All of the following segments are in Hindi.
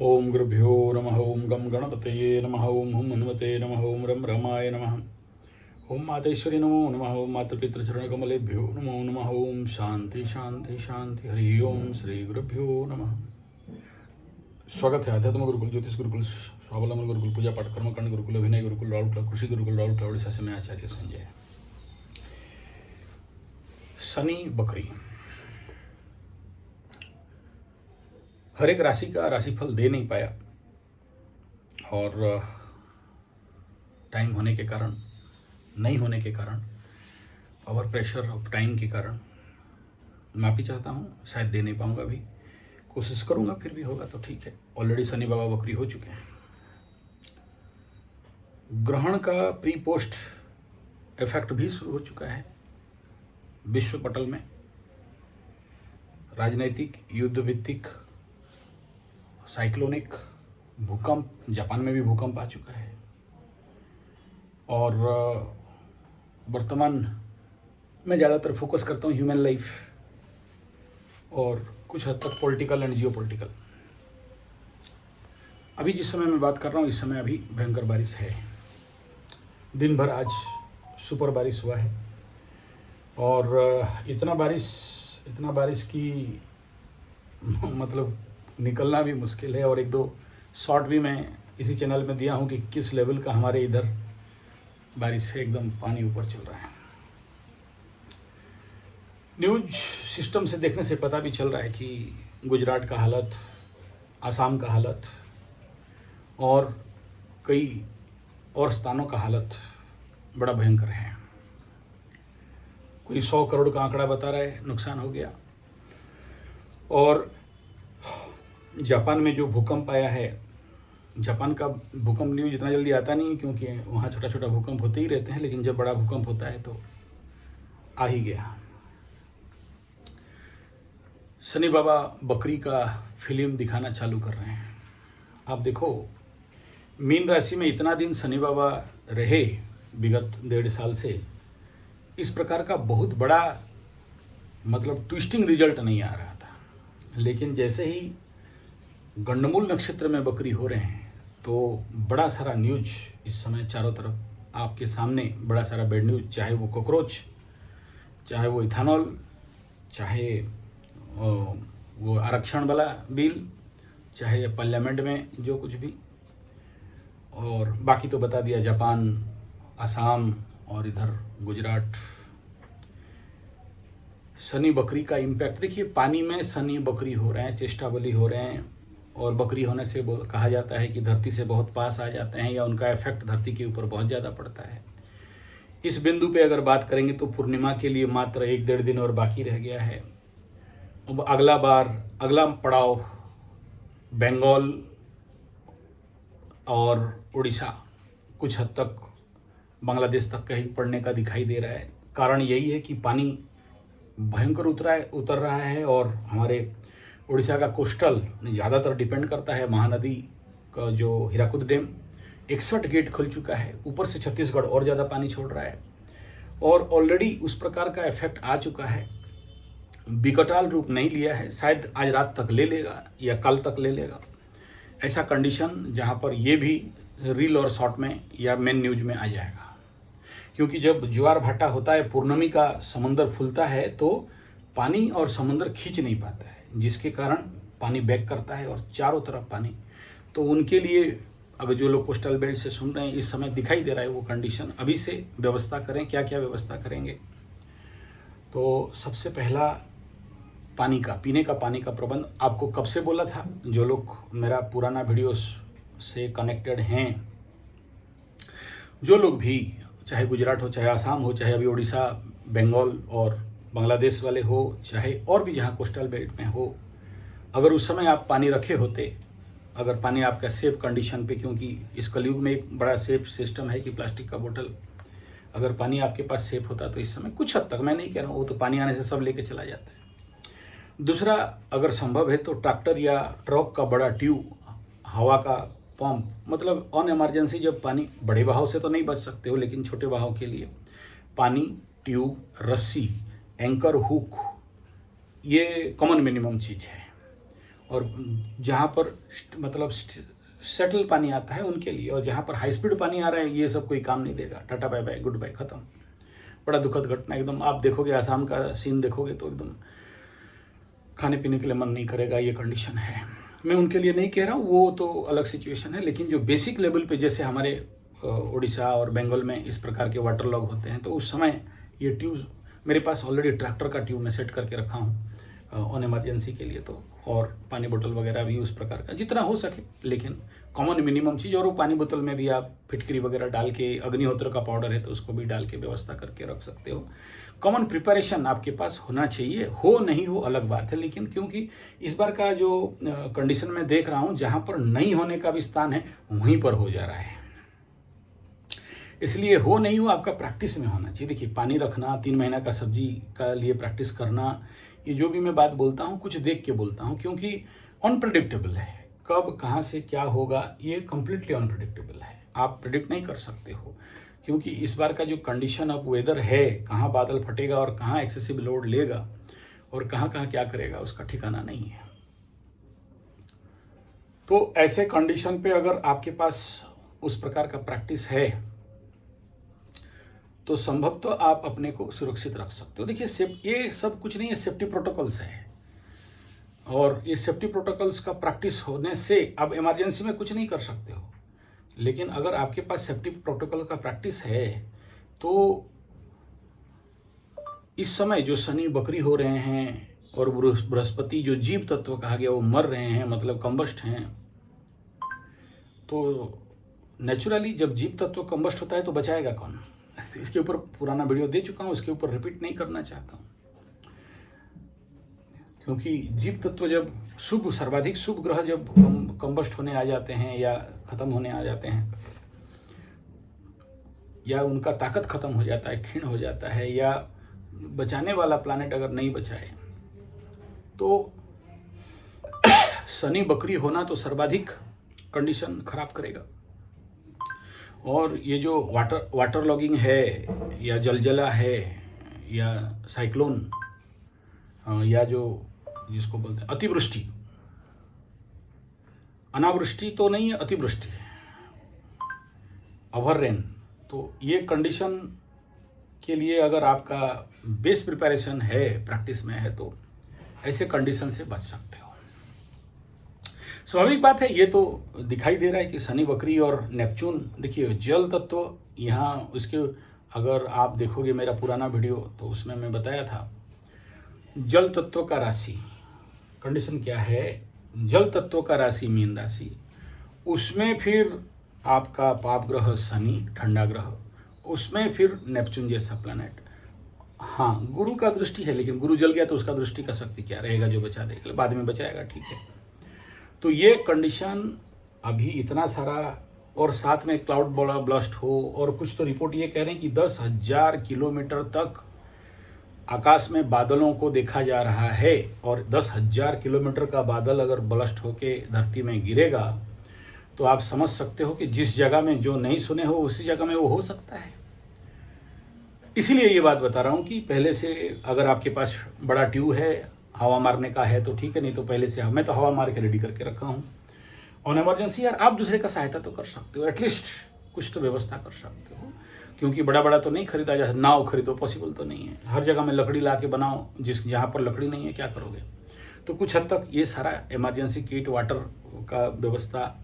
ओम गुरुभ्यो नमः। ओम गम गणपतये नमः। ओम हुम हनुमते नमः। ओम रम रमाय नमः। ओम मातेश्वरी नमो नमः। ओम मातृपितृचरणकमलेभ्यो नमो नमः। ओम शांति शांति शांति। हरि ओम श्री गुरुभ्यो नमः। स्वागत है अध्यात्म गुरुकुल, ज्योतिष गुरुकुल, स्वावलंबन गुरुकुल, पूजा पाठ कर्मकांड गुरुकुल, अभिनय गुरुकुल, राउल कृषि गुरुकुल, राउल उड़ीसा से मैं आचार्य संजय। शनि बकरी हर एक राशि का राशिफल दे नहीं पाया और टाइम होने के कारण, नहीं होने के कारण, ओवर प्रेशर ऑफ टाइम के कारण माफ़ी चाहता हूँ, शायद दे नहीं पाऊँगा। अभी कोशिश करूँगा, फिर भी होगा तो ठीक है। ऑलरेडी शनि बाबा बकरी हो चुके हैं। ग्रहण का प्री पोस्ट इफेक्ट भी शुरू हो चुका है विश्व पटल में। राजनैतिक, युद्ध भित्तिक, साइक्लोनिक भूकंप, जापान में भी भूकंप आ चुका है और वर्तमान मैं ज़्यादातर फोकस करता हूँ ह्यूमन लाइफ और कुछ हद तक पॉलिटिकल एंड जियो पॉलिटिकल। अभी जिस समय मैं बात कर रहा हूँ, इस समय अभी भयंकर बारिश है। दिन भर आज सुपर बारिश हुआ है और इतना बारिश की मतलब निकलना भी मुश्किल है। और एक दो शॉट भी मैं इसी चैनल में दिया हूँ कि किस लेवल का हमारे इधर बारिश है, एकदम पानी ऊपर चल रहा है। न्यूज सिस्टम से देखने से पता भी चल रहा है कि गुजरात का हालत, आसाम का हालत और कई और स्थानों का हालत बड़ा भयंकर है। कोई 100 करोड़ का आंकड़ा बता रहा है नुकसान हो गया। और जापान में जो भूकंप आया है, जापान का भूकंप न्यूज इतना जल्दी आता नहीं क्योंकि वहाँ छोटा छोटा भूकंप होते ही रहते हैं, लेकिन जब बड़ा भूकंप होता है तो आ ही गया। शनि बाबा बकरी का फिल्म दिखाना चालू कर रहे हैं। आप देखो, मीन राशि में इतना दिन शनि बाबा रहे विगत 1.5 साल से, इस प्रकार का बहुत बड़ा मतलब ट्विस्टिंग रिजल्ट नहीं आ रहा था। लेकिन जैसे ही गंडमूल नक्षत्र में बकरी हो रहे हैं तो बड़ा सारा न्यूज इस समय चारों तरफ आपके सामने, बड़ा सारा बैड न्यूज, चाहे वो कॉकरोच, चाहे वो इथेनॉल, चाहे वो आरक्षण वाला बिल, चाहे पार्लियामेंट में जो कुछ भी, और बाकी तो बता दिया, जापान, असम और इधर गुजरात। शनि बकरी का इम्पैक्ट देखिए, पानी में शनि बकरी हो रहे हैं, चेष्टाबली हो रहे हैं और बकरी होने से कहा जाता है कि धरती से बहुत पास आ जाते हैं या उनका इफेक्ट धरती के ऊपर बहुत ज़्यादा पड़ता है। इस बिंदु पे अगर बात करेंगे तो पूर्णिमा के लिए मात्र 1-1.5 दिन और बाकी रह गया है। अब अगला पड़ाव बंगाल और उड़ीसा, कुछ हद तक बांग्लादेश तक कहीं पड़ने का दिखाई दे रहा है। कारण यही है कि पानी भयंकर उतर रहा है और हमारे उड़ीसा का कोस्टल ज़्यादातर डिपेंड करता है महानदी का। जो हीराकुद डैम 61 गेट खुल चुका है, ऊपर से छत्तीसगढ़ और ज़्यादा पानी छोड़ रहा है और ऑलरेडी उस प्रकार का इफेक्ट आ चुका है। विकटाल रूप नहीं लिया है, शायद आज रात तक ले लेगा या कल तक ले लेगा। ऐसा कंडीशन जहाँ पर ये भी रील और शॉर्ट में या मेन न्यूज में आ जाएगा। क्योंकि जब ज्वार भाटा होता है, पूर्णमी का समुंदर फूलता है तो पानी और समुंदर खींच नहीं पाता है, जिसके कारण पानी बैक करता है और चारों तरफ पानी। तो उनके लिए अगर जो लोग कोस्टल बेल्ट से सुन रहे हैं, इस समय दिखाई दे रहा है वो कंडीशन, अभी से व्यवस्था करें। क्या क्या व्यवस्था करेंगे? तो सबसे पहला पानी का, पीने का पानी का प्रबंध। आपको कब से बोला था, जो लोग मेरा पुराना वीडियो से कनेक्टेड हैं, जो लोग भी, चाहे गुजरात हो, चाहे आसाम हो, चाहे अभी उड़ीसा, बंगाल और बांग्लादेश वाले हो, चाहे और भी जहाँ कोस्टल बेल्ट में हो, अगर उस समय आप पानी रखे होते, अगर पानी आपका सेफ कंडीशन पे, क्योंकि इस कलयुग में एक बड़ा सेफ सिस्टम है कि प्लास्टिक का बोतल, अगर पानी आपके पास सेफ होता तो इस समय कुछ हद तक, मैं नहीं कह रहा हूँ वो तो पानी आने से सब लेके चला जाता है। दूसरा, अगर संभव है तो ट्रैक्टर या ट्रक का बड़ा ट्यूब, हवा का पंप, मतलब ऑन इमरजेंसी जब पानी, बड़े बहाव से तो नहीं बच सकते हो लेकिन छोटे बहाव के लिए पानी, ट्यूब, रस्सी, एंकर, हुक, ये कॉमन मिनिमम चीज़ है। और जहाँ पर मतलब सेटल पानी आता है उनके लिए, और जहाँ पर हाई स्पीड पानी आ रहा है ये सब कोई काम नहीं देगा। Tata bye bye, goodbye, खत्म। बड़ा दुखद घटना एकदम। आप देखोगे आसाम का सीन देखोगे तो एकदम खाने पीने के लिए मन नहीं करेगा, ये कंडीशन है। मैं उनके लिए नहीं कह रहा हूँ, वो तो अलग सिचुएशन है, लेकिन जो बेसिक लेवल पे जैसे हमारे उड़ीसा और बंगाल में इस प्रकार के वाटर लॉग होते हैं, तो उस समय ये ट्यूब मेरे पास ऑलरेडी ट्रैक्टर का ट्यूब मैं सेट करके रखा हूँ ऑन इमरजेंसी के लिए, तो और पानी बोतल वगैरह भी उस प्रकार का जितना हो सके, लेकिन कॉमन मिनिमम चीज़। और वो पानी बोतल में भी आप फिटकरी वगैरह डाल के, अग्निहोत्र का पाउडर है तो उसको भी डाल के व्यवस्था करके रख सकते हो। कॉमन प्रिपरेशन आपके पास होना चाहिए, हो नहीं हो अलग बात है, लेकिन क्योंकि इस बार का जो कंडीशन मैं देख रहा हूँ, जहाँ पर नहीं होने का भी स्थान है वहीं पर हो जा रहा है, इसलिए हो नहीं हो आपका प्रैक्टिस में होना चाहिए। देखिए, पानी रखना, 3 महीना का सब्जी का लिए प्रैक्टिस करना, ये जो भी मैं बात बोलता हूँ कुछ देख के बोलता हूँ, क्योंकि अनप्रेडिक्टेबल है। कब कहाँ से क्या होगा ये कम्प्लीटली अनप्रेडिक्टेबल है, आप प्रेडिक्ट नहीं कर सकते हो, क्योंकि इस बार का जो कंडीशन ऑफ वेदर है, कहाँ बादल फटेगा और कहाँ एक्सेसिव लोड लेगा और कहाँ कहाँ क्या करेगा उसका ठिकाना नहीं है। तो ऐसे कंडीशन पे अगर आपके पास उस प्रकार का प्रैक्टिस है तो संभव तो आप अपने को सुरक्षित रख सकते हो। देखिए, ये सब कुछ नहीं है, सेफ्टी प्रोटोकॉल्स है, और ये सेफ्टी प्रोटोकॉल्स का प्रैक्टिस होने से अब इमरजेंसी में कुछ नहीं कर सकते हो, लेकिन अगर आपके पास सेफ्टी प्रोटोकॉल का प्रैक्टिस है तो इस समय जो शनि बकरी हो रहे हैं और बृहस्पति जो जीव तत्व कहा गया वो मर रहे हैं, मतलब कंबस्ट हैं, तो नेचुरली जब जीव तत्व कंबस्ट होता है तो बचाएगा कौन? इसके ऊपर पुराना वीडियो दे चुका हूँ, उसके ऊपर रिपीट नहीं करना चाहता हूँ, क्योंकि जीव तत्व जब शुभ, सर्वाधिक शुभ ग्रह जब कंबस्ट होने आ जाते हैं या खत्म होने आ जाते हैं, या उनका ताकत खत्म हो जाता है, क्षीण हो जाता है, या बचाने वाला प्लैनेट अगर नहीं बचाए, तो शनि बकरी होना तो सर्वाधिक कंडीशन खराब करेगा। और ये जो वाटर लॉगिंग है, या जलजला है, या साइक्लोन, या जो जिसको बोलते हैं अतिवृष्टि, अनावृष्टि तो नहीं है, अतिवृष्टि, ओवर रेन, तो ये कंडीशन के लिए अगर आपका बेस प्रिपरेशन है, प्रैक्टिस में है, तो ऐसे कंडीशन से बच सकते हो। स्वाभाविक बात है, ये तो दिखाई दे रहा है कि शनि बकरी और नेपच्यून, देखिए जल तत्व यहाँ उसके, अगर आप देखोगे मेरा पुराना वीडियो तो उसमें मैं बताया था जल तत्व का राशि कंडीशन क्या है। जल तत्व का राशि मीन राशि, उसमें फिर आपका पाप ग्रह शनि, ठंडा ग्रह, उसमें फिर नेपच्यून जैसा प्लैनेट। हाँ, गुरु का दृष्टि है, लेकिन गुरु जल गया तो उसका दृष्टि का शक्ति क्या रहेगा, जो बचा देगा, बाद में बचाएगा, ठीक है। तो ये कंडीशन अभी इतना सारा, और साथ में क्लाउड ब्लास्ट हो, और कुछ तो रिपोर्ट ये कह रहे हैं कि 10,000 किलोमीटर तक आकाश में बादलों को देखा जा रहा है, और 10,000 किलोमीटर का बादल अगर ब्लास्ट होके धरती में गिरेगा तो आप समझ सकते हो कि जिस जगह में जो नहीं सुने हो उसी जगह में वो हो सकता है। इसीलिए ये बात बता रहा हूँ कि पहले से अगर आपके पास बड़ा ट्यूब है, हवा मारने का है तो ठीक है, नहीं तो पहले से मैं तो हवा मार के रेडी करके रखा हूँ। ऑन इमरजेंसी यार आप दूसरे का सहायता तो कर सकते हो, एटलीस्ट कुछ तो व्यवस्था कर सकते हो, क्योंकि बड़ा बड़ा तो नहीं खरीदा जा, नाव खरीदो पॉसिबल तो नहीं है, हर जगह में लकड़ी ला के बनाओ, जहाँ पर लकड़ी नहीं है क्या करोगे। तो कुछ हद तक ये सारा इमरजेंसी किट, वाटर का व्यवस्था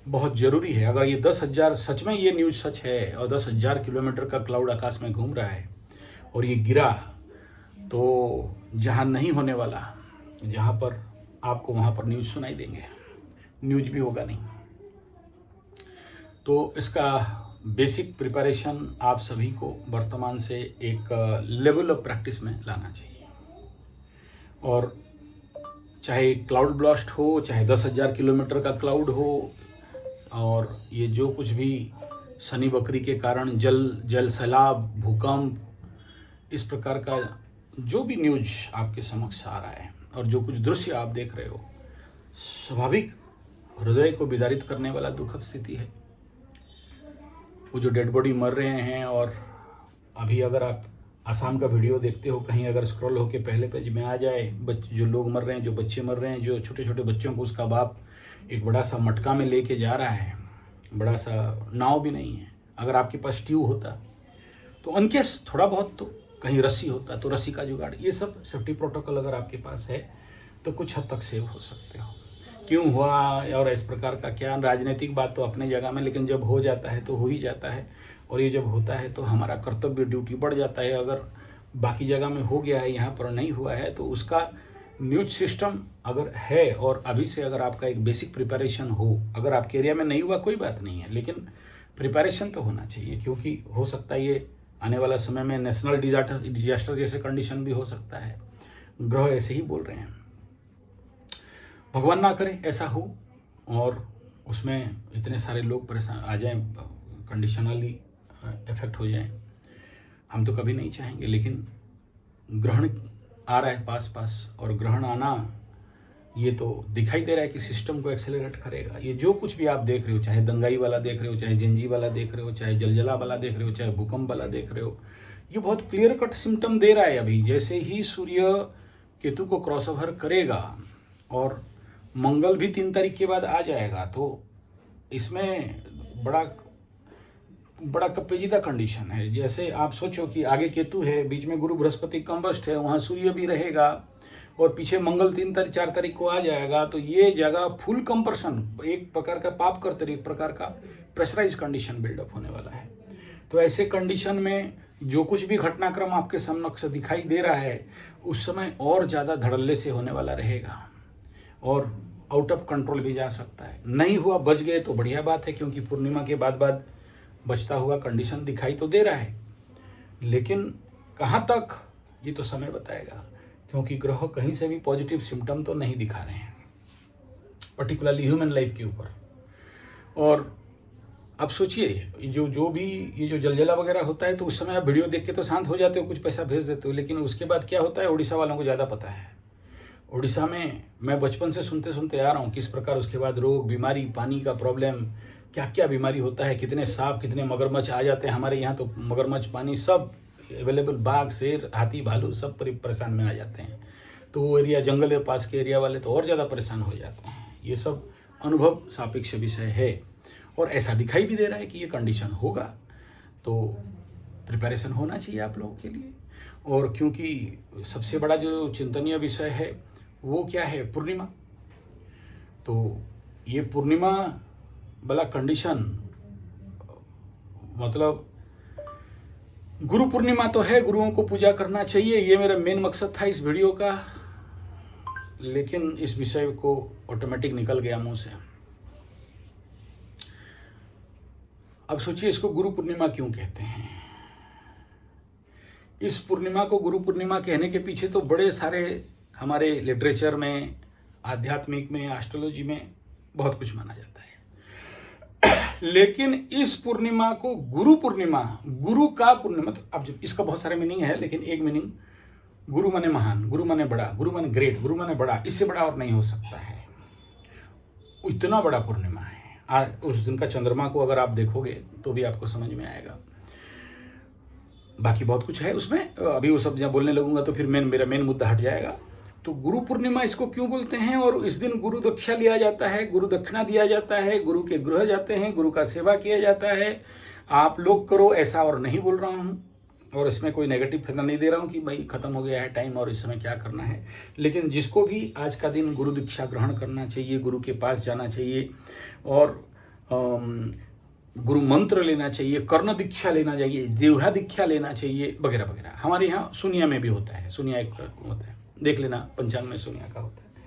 बहुत ज़रूरी है। अगर ये 10,000, सच में ये न्यूज़ सच है, और 10,000 किलोमीटर का क्लाउड आकाश में घूम रहा है और ये गिरा, तो जहाँ नहीं होने वाला, जहाँ पर आपको वहाँ पर न्यूज़ सुनाई देंगे, न्यूज़ भी होगा नहीं। तो इसका बेसिक प्रिपरेशन आप सभी को वर्तमान से एक लेवल ऑफ प्रैक्टिस में लाना चाहिए। और चाहे क्लाउड ब्लास्ट हो, चाहे 10,000 किलोमीटर का क्लाउड हो, और ये जो कुछ भी शनि बकरी के कारण जल सैलाब, भूकंप, इस प्रकार का जो भी न्यूज आपके समक्ष आ रहा है और जो कुछ दृश्य आप देख रहे हो, स्वाभाविक हृदय को विदारित करने वाला दुखद स्थिति है। वो जो डेड बॉडी मर रहे हैं, और अभी अगर आप आसाम का वीडियो देखते हो, कहीं अगर स्क्रॉल होके पहले पेज में आ जाए, जो लोग मर रहे हैं, जो बच्चे मर रहे हैं, जो छोटे छोटे बच्चों को उसका बाप एक बड़ा सा मटका में लेके जा रहा है, बड़ा सा नाव भी नहीं है, अगर आपके पास ट्यूब होता तो अनकेस थोड़ा बहुत तो कहीं रस्सी होता तो रस्सी का जुगाड़, ये सब सेफ्टी प्रोटोकॉल अगर आपके पास है तो कुछ हद तक सेव हो सकते हो। क्यों हुआ और इस प्रकार का क्या, राजनीतिक बात तो अपने जगह में, लेकिन जब हो जाता है तो हो ही जाता है, और ये जब होता है तो हमारा कर्तव्य ड्यूटी बढ़ जाता है। अगर बाकी जगह में हो गया है, यहाँ पर नहीं हुआ है, तो उसका न्यूज सिस्टम अगर है और अभी से अगर आपका एक बेसिक प्रिपरेशन हो, अगर आपके एरिया में नहीं हुआ कोई बात नहीं है, लेकिन प्रिपरेशन तो होना चाहिए, क्योंकि हो सकता है ये आने वाला समय में नेशनल डिजास्टर जैसे कंडीशन भी हो सकता है। ग्रह ऐसे ही बोल रहे हैं, भगवान ना करे ऐसा हो और उसमें इतने सारे लोग परेशान आ जाएं, कंडीशनली इफेक्ट हो जाएं, हम तो कभी नहीं चाहेंगे। लेकिन ग्रहण आ रहा है पास पास, और ग्रहण आना ये तो दिखाई दे रहा है कि सिस्टम को एक्सेलरेट करेगा। ये जो कुछ भी आप देख रहे हो, चाहे दंगाई वाला देख रहे हो, चाहे जेंजी वाला देख रहे हो, चाहे जलजला वाला देख रहे हो, चाहे भूकंप वाला देख रहे हो, ये बहुत क्लियर कट सिम्टम दे रहा है। अभी जैसे ही सूर्य केतु को क्रॉस ओवर करेगा और मंगल भी 3 तारीख के बाद आ जाएगा, तो इसमें बड़ा पेचीदा कंडीशन है। जैसे आप सोचो कि आगे केतु है, बीच में गुरु बृहस्पति कंबस्ट है, वहाँ सूर्य भी रहेगा और पीछे मंगल 3 तारीख 4 तारीख को आ जाएगा, तो ये जगह फुल कंप्रेशन, एक प्रकार का पाप करते एक प्रकार का प्रेशराइज कंडीशन बिल्डअप होने वाला है। तो ऐसे कंडीशन में जो कुछ भी घटनाक्रम आपके समक्ष दिखाई दे रहा है, उस समय और ज़्यादा धड़ल्ले से होने वाला रहेगा और आउट ऑफ कंट्रोल भी जा सकता है। नहीं हुआ, बच गए तो बढ़िया बात है, क्योंकि पूर्णिमा के बाद बचता हुआ कंडीशन दिखाई तो दे रहा है, लेकिन कहाँ तक ये तो समय बताएगा, क्योंकि ग्रह कहीं से भी पॉजिटिव सिम्टम तो नहीं दिखा रहे हैं, पर्टिकुलरली ह्यूमन लाइफ के ऊपर। और अब सोचिए जो भी ये जो जलजला वगैरह होता है, तो उस समय आप वीडियो देख के तो शांत हो जाते हो, कुछ पैसा भेज देते हो, लेकिन उसके बाद क्या होता है उड़ीसा वालों को ज़्यादा पता है। उड़ीसा में मैं बचपन से सुनते आ रहा हूँ किस प्रकार उसके बाद रोग, बीमारी, पानी का प्रॉब्लम, क्या क्या बीमारी होता है, कितने सांप, कितने मगरमच्छ आ जाते हैं। हमारे यहाँ तो मगरमच्छ, पानी सब अवेलेबल, बाघ, शेर, हाथी, भालू सब परेशान में आ जाते हैं। तो वो एरिया, जंगल के पास के एरिया वाले तो और ज़्यादा परेशान हो जाते हैं। ये सब अनुभव सापेक्ष विषय है और ऐसा दिखाई भी दे रहा है कि ये कंडीशन होगा, तो प्रिपरेशन होना चाहिए आप लोगों के लिए। और क्योंकि सबसे बड़ा जो चिंतनीय विषय है वो क्या है, पूर्णिमा। तो ये पूर्णिमा वाला कंडीशन, मतलब गुरु पूर्णिमा तो है, गुरुओं को पूजा करना चाहिए, ये मेरा मेन मकसद था इस वीडियो का, लेकिन इस विषय को ऑटोमेटिक निकल गया मुंह से। अब सोचिए इसको गुरु पूर्णिमा क्यों कहते हैं। इस पूर्णिमा को गुरु पूर्णिमा कहने के पीछे तो बड़े सारे हमारे लिटरेचर में, आध्यात्मिक में, एस्ट्रोलॉजी में बहुत कुछ माना जाता है। लेकिन इस पूर्णिमा को गुरु पूर्णिमा, गुरु का पूर्णिमा, तो अब इसका बहुत सारे मीनिंग है, लेकिन एक मीनिंग, गुरु माने महान, गुरु माने बड़ा, गुरु माने ग्रेट, गुरु माने बड़ा, इससे बड़ा और नहीं हो सकता है। इतना बड़ा पूर्णिमा है। आज उस दिन का चंद्रमा को अगर आप देखोगे तो भी आपको समझ में आएगा। बाकी बहुत कुछ है उसमें, अभी वो सब जब बोलने लगूंगा तो फिर मेरा मेन मुद्दा हट जाएगा। तो गुरु पूर्णिमा इसको क्यों बोलते हैं, और इस दिन गुरु दीक्षा लिया जाता है, गुरु दक्षिणा दिया जाता है, गुरु के गृह जाते हैं, गुरु का सेवा किया जाता है। आप लोग करो ऐसा और नहीं बोल रहा हूँ, और इसमें कोई नेगेटिव फैसला नहीं दे रहा हूँ कि भाई खत्म हो गया है टाइम और इस समय क्या करना है। लेकिन जिसको भी आज का दिन गुरु दीक्षा ग्रहण करना चाहिए, गुरु के पास जाना चाहिए और गुरु मंत्र लेना चाहिए, कर्ण दीक्षा लेना चाहिए, देवहा दीक्षा लेना चाहिए, वगैरह वगैरह। हमारे यहाँ सुनिया में भी होता है, सुनिया एक होता है, देख लेना पंचांग में सुनिया का होता है।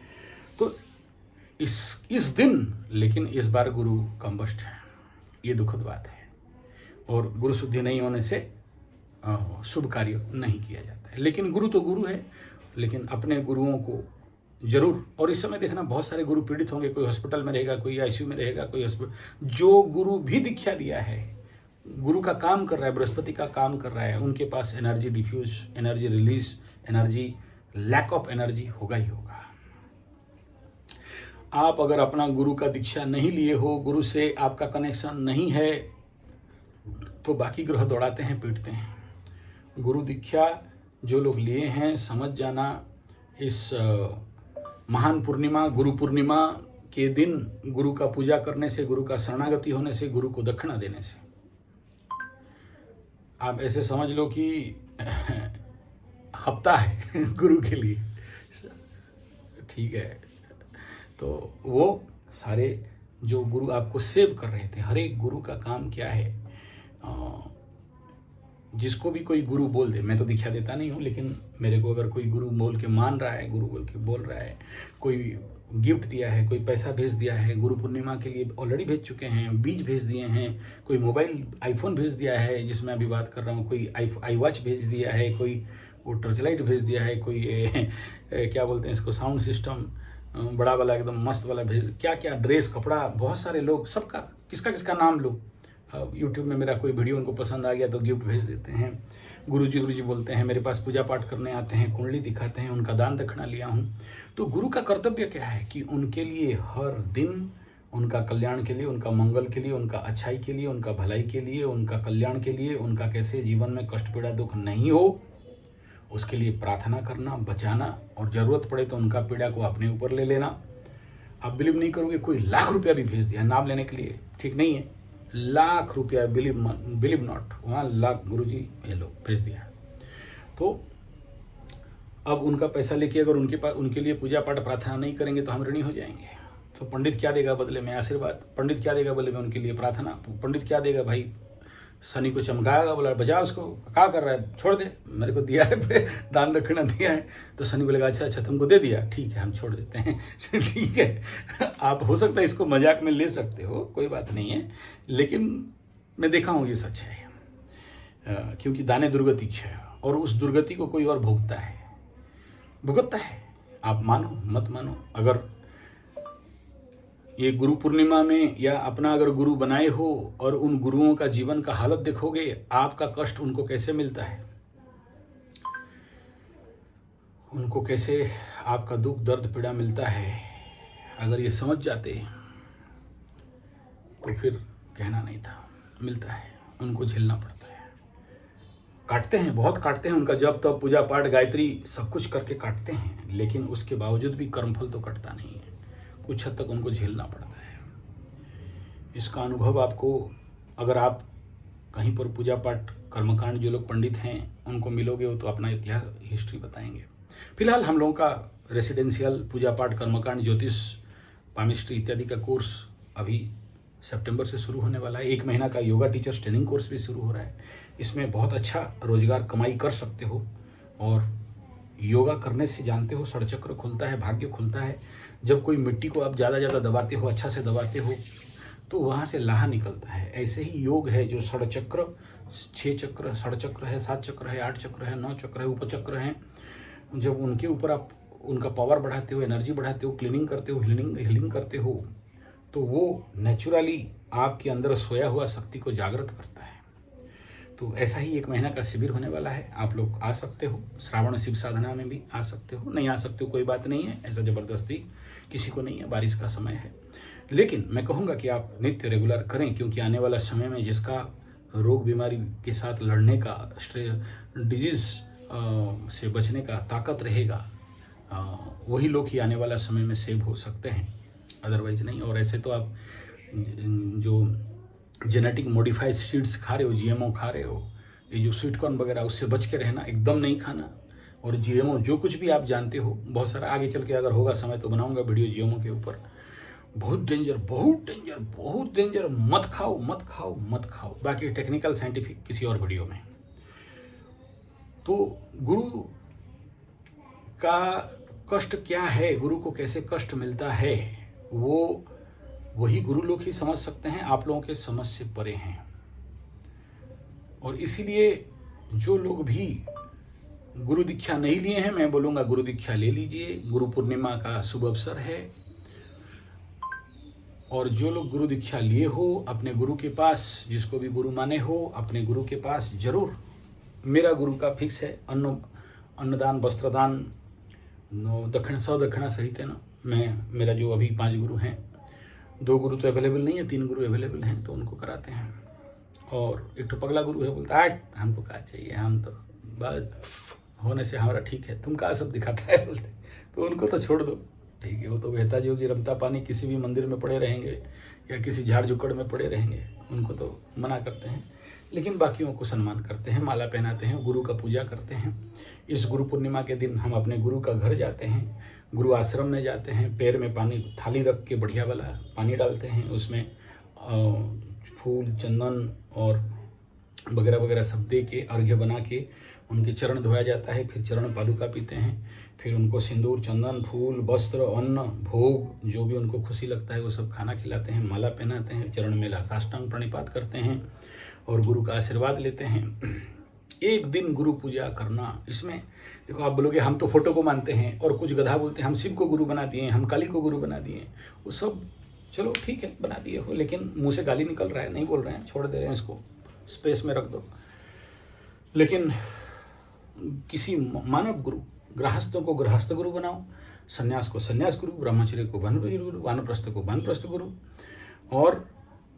तो इस दिन, लेकिन इस बार गुरु कंबस्ट है, ये दुखद बात है, और गुरु शुद्धि नहीं होने से शुभ कार्य नहीं किया जाता है। लेकिन गुरु तो गुरु है, लेकिन अपने गुरुओं को जरूर, और इस समय देखना बहुत सारे गुरु पीड़ित होंगे, कोई हॉस्पिटल में रहेगा, कोई आईसीयू में रहेगा, कोई जो गुरु भी दीक्षा दिया है, गुरु का काम कर रहा है, बृहस्पति का काम कर रहा है, उनके पास energy diffuse, energy release, energy lack of energy होगा ही होगा। आप अगर अपना गुरु का दीक्षा नहीं लिए हो, गुरु से आपका कनेक्शन नहीं है, तो बाकी ग्रह दौड़ाते हैं, पीटते हैं। गुरु दीक्षा जो लोग लिए हैं, समझ जाना इस महान पूर्णिमा, गुरु पूर्णिमा के दिन गुरु का पूजा करने से, गुरु का शरणागति होने से, गुरु को दक्षिणा देने से, आप ऐसे समझ लो कि हफ्ता है गुरु के लिए, ठीक है। तो वो सारे जो गुरु आपको सेव कर रहे थे, हर एक गुरु का काम क्या है, जिसको भी कोई गुरु बोल दे, मैं तो दीक्षा देता नहीं हूँ, लेकिन मेरे को अगर कोई गुरु बोल के मान रहा है, गुरु बोल के बोल रहा है, कोई गिफ्ट दिया है, कोई पैसा भेज दिया है, गुरु पूर्णिमा के लिए ऑलरेडी भेज चुके हैं, बीज भेज दिए हैं, कोई मोबाइल आईफोन भेज दिया है जिसमें अभी बात कर रहा हूँ, कोई आई वॉच भेज दिया है, कोई वो टर्च लाइट भेज दिया है, कोई क्या बोलते हैं इसको, साउंड सिस्टम बड़ा वाला एकदम मस्त वाला भेज, क्या क्या ड्रेस कपड़ा, बहुत सारे लोग, सबका किसका किसका नाम लो। यूट्यूब में मेरा कोई वीडियो उनको पसंद आ गया तो गिफ्ट भेज देते हैं। गुरुजी बोलते हैं, मेरे पास पूजा पाठ करने आते हैं, कुंडली दिखाते हैं, उनका दान दक्षिणा लिया हूँ। तो गुरु का कर्तव्य क्या है कि उनके लिए हर दिन, उनका कल्याण के लिए, उनका मंगल के लिए, उनका अच्छाई के लिए, उनका भलाई के लिए, उनका कल्याण के लिए, उनका कैसे जीवन में कष्ट पीड़ा दुख नहीं हो, उसके लिए प्रार्थना करना, बचाना, और ज़रूरत पड़े तो उनका पीड़ा को अपने ऊपर ले लेना। आप बिलीव नहीं करोगे, कोई लाख रुपया भी भेज दिया नाम लेने के लिए, ठीक नहीं है, लाख रुपया, बिलीव नॉट, वहाँ लाख गुरुजी ये लो भेज दिया। तो अब उनका पैसा लेके अगर उनके पास, उनके लिए पूजा पाठ प्रार्थना नहीं करेंगे तो हम ऋणी हो जाएंगे। तो पंडित क्या देगा बदले में? आशीर्वाद। पंडित क्या देगा बदले में? उनके लिए प्रार्थना। तो पंडित क्या देगा भाई? शनि को चमकाएगा, बोला बजा उसको, क्या कर रहा है, छोड़ दे, मेरे को दिया है दान दक्षिणा दिया है। तो शनि बोलेगा अच्छा तुमको दे दिया, ठीक है हम छोड़ देते हैं ठीक है। आप हो सकता है इसको मजाक में ले सकते हो, कोई बात नहीं है, लेकिन मैं देखा हूँ ये सच है, क्योंकि दाने दुर्गति है, और उस दुर्गति को कोई और भुगतता है। आप मानो मत मानो, अगर ये गुरु पूर्णिमा में या अपना अगर गुरु बनाए हो और उन गुरुओं का जीवन का हालत देखोगे, आपका कष्ट उनको कैसे मिलता है, उनको कैसे आपका दुख दर्द पीड़ा मिलता है, अगर ये समझ जाते तो फिर कहना नहीं था। मिलता है, उनको झेलना पड़ता है, काटते हैं, बहुत काटते हैं, उनका जब तब पूजा पाठ गायत्री सब कुछ करके काटते हैं, लेकिन उसके बावजूद भी कर्मफल तो कटता नहीं है, कुछ हद तक उनको झेलना पड़ता है। इसका अनुभव आपको, अगर आप कहीं पर पूजा पाठ कर्मकांड जो लोग पंडित हैं उनको मिलोगे हो तो अपना इतिहास हिस्ट्री बताएंगे। फिलहाल हम लोगों का रेसिडेंशियल पूजा पाठ कर्मकांड ज्योतिष पामिस्ट्री इत्यादि का कोर्स अभी सितंबर से शुरू होने वाला है। 1 महीना का योगा टीचर्स ट्रेनिंग कोर्स भी शुरू हो रहा है। इसमें बहुत अच्छा रोजगार कमाई कर सकते हो, और योगा करने से जानते हो षडचक्र खुलता है, भाग्य खुलता है। जब कोई मिट्टी को आप ज़्यादा दबाते हो, अच्छा से दबाते हो, तो वहाँ से लाहा निकलता है। ऐसे ही योग है, जो षडचक्र, 6 चक्र, षडचक्र है, 7 चक्र है, 8 चक्र है, 9 चक्र है, उपचक्र हैं, जब उनके ऊपर आप उनका पावर बढ़ाते हो, एनर्जी बढ़ाते हो, क्लीनिंग करते हो, हीलिंग करते हो, तो वो नेचुरली आपके अंदर सोया हुआ शक्ति को जागृत करता है। तो ऐसा ही 1 महीना का शिविर होने वाला है, आप लोग आ सकते हो। श्रावण शिव साधना में भी आ सकते हो, नहीं आ सकते हो कोई बात नहीं है, ऐसा ज़बरदस्ती किसी को नहीं है, बारिश का समय है। लेकिन मैं कहूँगा कि आप नित्य रेगुलर करें, क्योंकि आने वाला समय में जिसका रोग बीमारी के साथ लड़ने का, डिजीज़ से बचने का ताकत रहेगा, वही लोग ही आने वाला समय में सेव हो सकते हैं, अदरवाइज नहीं। और ऐसे तो आप जो जेनेटिक मॉडिफाइड सीड्स खा रहे हो, जीएमओ खा रहे हो, ये जो स्वीट कॉर्न वगैरह, उससे बच के रहना, एकदम नहीं खाना। और जीएमओ जो कुछ भी आप जानते हो, बहुत सारा, आगे चल के अगर होगा समय तो बनाऊंगा वीडियो जीएमओ के ऊपर। बहुत डेंजर, बहुत डेंजर, बहुत डेंजर, मत खाओ मत खाओ मत खाओ। बाकी टेक्निकल साइंटिफिक किसी और वीडियो में। तो गुरु का कष्ट क्या है, गुरु को कैसे कष्ट मिलता है, वो वही गुरु लोग ही समझ सकते हैं, आप लोगों के समझ से परे हैं। और इसीलिए जो लोग भी गुरु दीक्षा नहीं लिए हैं, मैं बोलूँगा गुरु दीक्षा ले लीजिए। गुरु पूर्णिमा का शुभ अवसर है, और जो लोग गुरु दीक्षा लिए हो, अपने गुरु के पास, जिसको भी गुरु माने हो, अपने गुरु के पास जरूर, मेरा गुरु का फिक्स है, अन्नदान, वस्त्रदान, दक्षिणा, 100 दक्षिणा सहित है ना। मेरा जो अभी 5 गुरु हैं, 2 गुरु तो अवेलेबल नहीं है, 3 गुरु अवेलेबल हैं, तो उनको कराते हैं। और एक तो पगला गुरु है, बोलता है हमको क्या चाहिए, हम तो बाद होने से हमारा ठीक है, तुम कहाँ सब दिखाता है बोलते, तो उनको तो छोड़ दो, ठीक है, वो तो बहता जोगी रमता पानी किसी भी मंदिर में पड़े रहेंगे या किसी झाड़ झुकड़ में पड़े रहेंगे, उनको तो मना करते हैं। लेकिन बाकियों को सम्मान करते हैं, माला पहनाते हैं, गुरु का पूजा करते हैं। इस गुरु पूर्णिमा के दिन हम अपने गुरु का घर जाते हैं, गुरु आश्रम में जाते हैं, पैर में पानी थाली रख के बढ़िया वाला पानी डालते हैं, उसमें फूल चंदन और वगैरह वगैरह सब दे के अर्घ्य बना के उनके चरण धोया जाता है। फिर चरण पादुका पीते हैं, फिर उनको सिंदूर चंदन फूल वस्त्र अन्न भोग जो भी उनको खुशी लगता है वो सब खाना खिलाते हैं, माला पहनाते हैं, चरण में साष्टांग प्रणिपात करते हैं और गुरु का आशीर्वाद लेते हैं। एक दिन गुरु पूजा करना, इसमें देखो आप बोलोगे हम तो फोटो को मानते हैं, और कुछ गधा बोलते हैं हम शिव को गुरु बना दिए, हम काली को गुरु बना दिए। वो सब चलो ठीक है बना दिए हो, लेकिन मुंह से गाली निकल रहा है, नहीं बोल रहे हैं, छोड़ दे रहे हैं, इसको स्पेस में रख दो। लेकिन किसी मानव गुरु, गृहस्थों को गृहस्थ गुरु बनाओ, सन्यास को सन्यास गुरु, ब्रह्मचर्य को ब्रह्मचर्य गुरु, वानप्रस्थ को वानप्रस्थ गुरु, और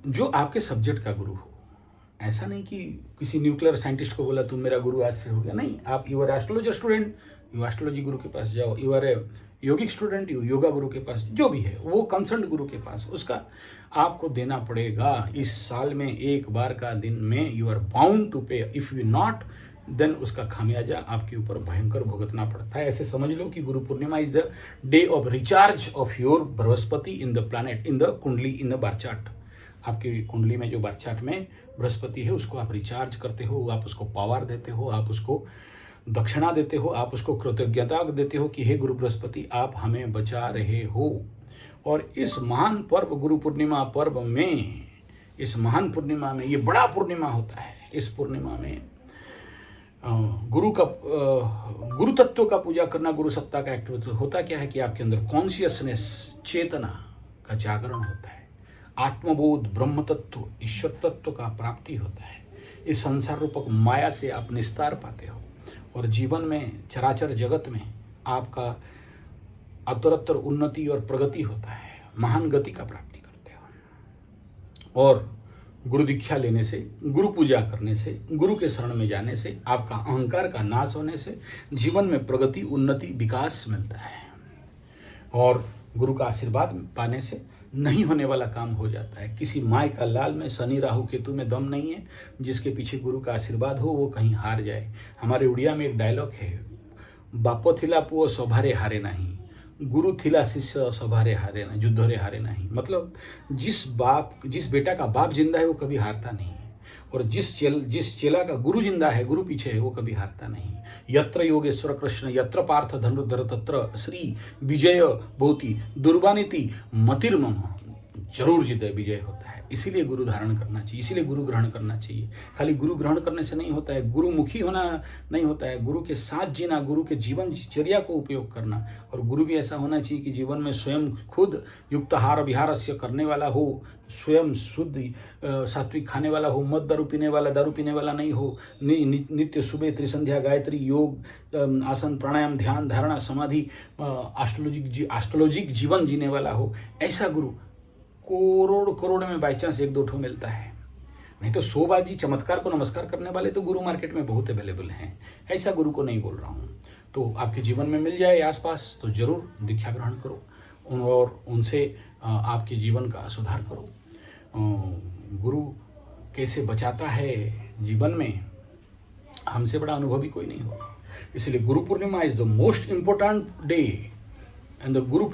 जो आपके सब्जेक्ट का गुरु हो। ऐसा नहीं कि किसी न्यूक्लियर साइंटिस्ट को बोला तुम मेरा गुरु आज से हो गया, नहीं। आप you are astrology student, you astrology guru के पास जाओ, you are a yogic student, you yoga guru के पास, जो भी है वो कंसर्न गुरु के पास, उसका आपको देना पड़ेगा। इस साल में एक बार का दिन में यू आर बाउंड टू पे, इफ यू नॉट देन उसका खामियाजा आपके ऊपर भयंकर भुगतना पड़ता है। ऐसे समझ लो कि Guru Purnima is the day of recharge of your Brihaspati in the planet, in the kundli, in the bar chart. आपकी कुंडली में जो बार चार्ट में बृहस्पति है उसको आप रिचार्ज करते हो, आप उसको पावर देते हो, आप उसको दक्षिणा देते हो, आप उसको कृतज्ञता देते हो कि हे गुरु बृहस्पति आप हमें बचा रहे हो। और इस महान पर्व गुरु पूर्णिमा पर्व में, इस महान पूर्णिमा में, ये बड़ा पूर्णिमा होता है, इस पूर्णिमा में गुरु तत्व का पूजा करना, गुरु सत्ता का एक्टिव होता क्या है कि आपके अंदर कॉन्शियसनेस, चेतना का जागरण होता है, आत्मबोध, ब्रह्म तत्व, ईश्वर तत्व का प्राप्ति होता है। इस संसार रूपक माया से आप निस्तार पाते हो और जीवन में, चराचर जगत में आपका उत्तरोत्तर उन्नति और प्रगति होता है, महान गति का प्राप्ति करते हो। और गुरु दीक्षा लेने से, गुरु पूजा करने से, गुरु के शरण में जाने से, आपका अहंकार का नाश होने से जीवन में प्रगति, उन्नति, विकास मिलता है। और गुरु का आशीर्वाद पाने से नहीं होने वाला काम हो जाता है। किसी माय का लाल में, शनि राहु केतु में दम नहीं है, जिसके पीछे गुरु का आशीर्वाद हो वो कहीं हार जाए। हमारे उड़िया में एक डायलॉग है, बापो थिला पुओ सभारे हारे नहीं, गुरु थिला शिष्य सभारे हारे नहीं, युद्धरे हारे नहीं। मतलब जिस बेटा का बाप जिंदा है वो कभी हारता नहीं, और जिस चेला का गुरु जिंदा है, गुरु पीछे है, वो कभी हारता नहीं। यत्र योगेश्वर कृष्ण यत्र पार्थ धनुर्धर तत्र श्री विजय भूति दुर्बानीति मतिर्मम, जरूर विजय होता है। इसीलिए गुरु धारण करना चाहिए, इसीलिए गुरु ग्रहण करना चाहिए। खाली गुरु ग्रहण करने से नहीं होता है, गुरुमुखी होना नहीं होता है, गुरु के साथ जीना, गुरु के जीवनचर्या को उपयोग करना। और गुरु भी ऐसा होना चाहिए कि जीवन में स्वयं खुद युक्तहार विहारस्य करने वाला हो, स्वयं शुद्ध सात्विक खाने वाला हो, मद दारू पीने वाला नहीं हो, नित्य सुबह त्रिसंध्या गायत्री योग आसन प्राणायाम ध्यान धारणा समाधि एस्ट्रोलॉजिक जीवन जीने वाला हो। ऐसा गुरु करोड़ में बाई चांस एक दो ठो मिलता है, नहीं तो 100 बाजी चमत्कार को नमस्कार करने वाले तो गुरु मार्केट में बहुत अवेलेबल हैं। ऐसा गुरु को नहीं बोल रहा हूँ। तो आपके जीवन में मिल जाए आसपास तो जरूर दीक्षा ग्रहण करो और उनसे आपके जीवन का सुधार करो। गुरु कैसे बचाता है जीवन में, हमसे बड़ा अनुभवी कोई नहीं होगा। इसलिए Guru Purnima is the most important day and the Guru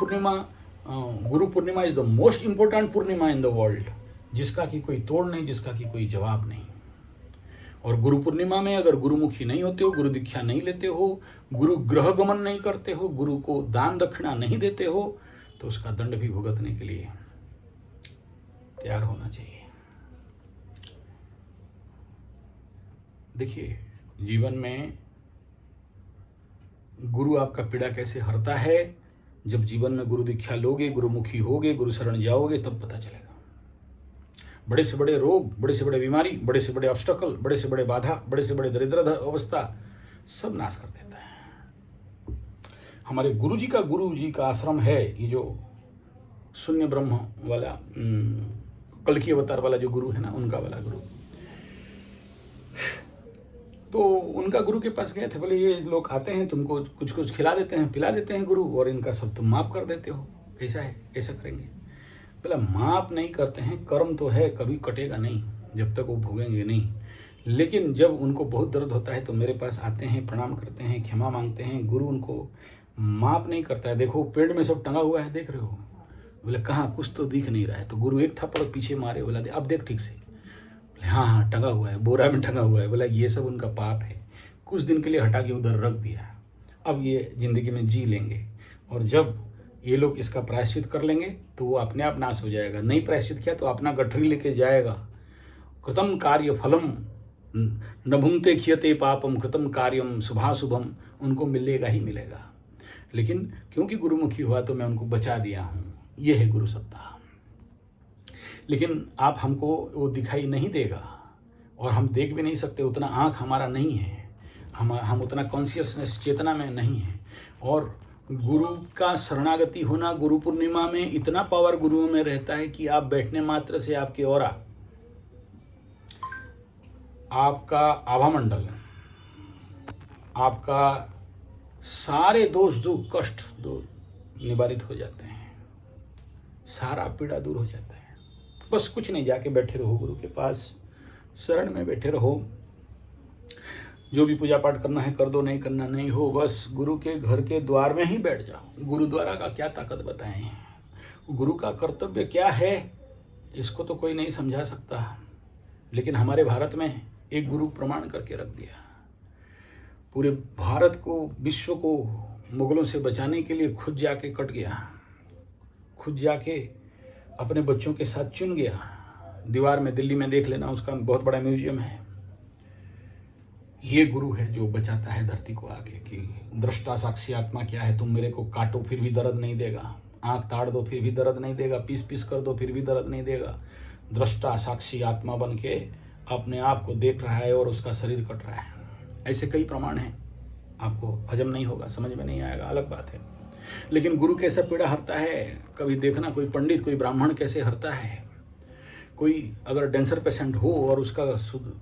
Purnima is the most important Purnima in the world, जिसका कि कोई तोड़ नहीं, जिसका कि कोई जवाब नहीं। और गुरु पूर्णिमा में अगर गुरुमुखी नहीं होते हो, गुरु दीक्षा नहीं लेते हो, गुरु ग्रह गमन नहीं करते हो, गुरु को दान दक्षिणा नहीं देते हो, तो उसका दंड भी भुगतने के लिए तैयार होना चाहिए। देखिए जीवन में गुरु आपका पीड़ा कैसे हरता है, जब जीवन में गुरु दीक्षा लोगे, गुरुमुखी होगे, गुरु शरण जाओगे, तब पता चलेगा। बड़े से बड़े रोग, बड़े से बड़े बीमारी, बड़े से बड़े ऑब्स्टकल, बड़े से बड़े बाधा, बड़े से बड़े दरिद्र अवस्था सब नाश कर देता है। हमारे गुरु जी का आश्रम है, ये जो शून्य ब्रह्म वाला कल्कि अवतार वाला जो गुरु है ना, उनका वाला गुरु। तो उनका गुरु के पास गए थे, बोले ये लोग आते हैं तुमको कुछ कुछ खिला देते हैं पिला देते हैं गुरु, और इनका सब तुम माफ़ कर देते हो, कैसा है, कैसा करेंगे? बोला माफ़ नहीं करते हैं, कर्म तो है, कभी कटेगा नहीं जब तक वो भोगेंगे नहीं। लेकिन जब उनको बहुत दर्द होता है तो मेरे पास आते हैं, प्रणाम करते हैं, क्षमा मांगते हैं, गुरु उनको माफ़ नहीं करता है। देखो पेड़ में सब टंगा हुआ है, देख रहे हो? बोले कहाँ, कुछ तो दिख नहीं रहा है। तो गुरु एक थप्पड़ पीछे मारे, बोला अब देख ठीक से। बोले हाँ हाँ टंगा हुआ है, बोरा में टंगा हुआ है। बोला ये सब उनका पाप है, कुछ दिन के लिए हटा के उधर रख दिया, अब ये ज़िंदगी में जी लेंगे, और जब ये लोग इसका प्रायश्चित कर लेंगे तो वो अपने आप नाश हो जाएगा। नहीं प्रायश्चित किया तो अपना गठरी लेके जाएगा। कृतम कार्य फलम न भुंगते खियते पापम, कृतम कार्यम शुभाशुभम, उनको मिलेगा ही मिलेगा। लेकिन क्योंकि गुरुमुखी हुआ तो मैं उनको बचा दिया हूँ, ये है गुरु सत्ता। लेकिन आप हमको वो दिखाई नहीं देगा, और हम देख भी नहीं सकते, उतना आँख हमारा नहीं है, हम उतना कॉन्शियसनेस चेतना में नहीं है। और गुरु का शरणागति होना, गुरु पूर्णिमा में इतना पावर गुरुओं में रहता है कि आप बैठने मात्र से आपके ऑरा, आपका आभामंडल, आपका सारे दोष दुख कष्ट निवारित हो जाते हैं, सारा पीड़ा दूर हो जाता है। बस कुछ नहीं, जाके बैठे रहो गुरु के पास, शरण में बैठे रहो, जो भी पूजा पाठ करना है कर दो, नहीं करना नहीं हो, बस गुरु के घर के द्वार में ही बैठ जाओ। गुरुद्वारा का क्या ताकत बताएं, गुरु का कर्तव्य क्या है इसको तो कोई नहीं समझा सकता। लेकिन हमारे भारत में एक गुरु प्रमाण करके रख दिया। पूरे भारत को, विश्व को मुगलों से बचाने के लिए खुद जाके कट गया, खुद जाके अपने बच्चों के साथ चुन गया। दीवार में दिल्ली में देख लेना, उसका बहुत बड़ा म्यूजियम है। ये गुरु है जो बचाता है धरती को आके, कि दृष्टा साक्षी आत्मा क्या है, तुम मेरे को काटो फिर भी दर्द नहीं देगा, आंख ताड़ दो फिर भी दर्द नहीं देगा, पीस पीस कर दो फिर भी दर्द नहीं देगा। दृष्टा साक्षी आत्मा बन के अपने आप को देख रहा है और उसका शरीर कट रहा है। ऐसे कई प्रमाण हैं, आपको हजम नहीं होगा, समझ में नहीं आएगा, अलग बात है। लेकिन गुरु कैसा पीड़ा हरता है, कभी देखना कोई पंडित, कोई ब्राह्मण कैसे हरता है। कोई अगर डेंसर पेशेंट हो और उसका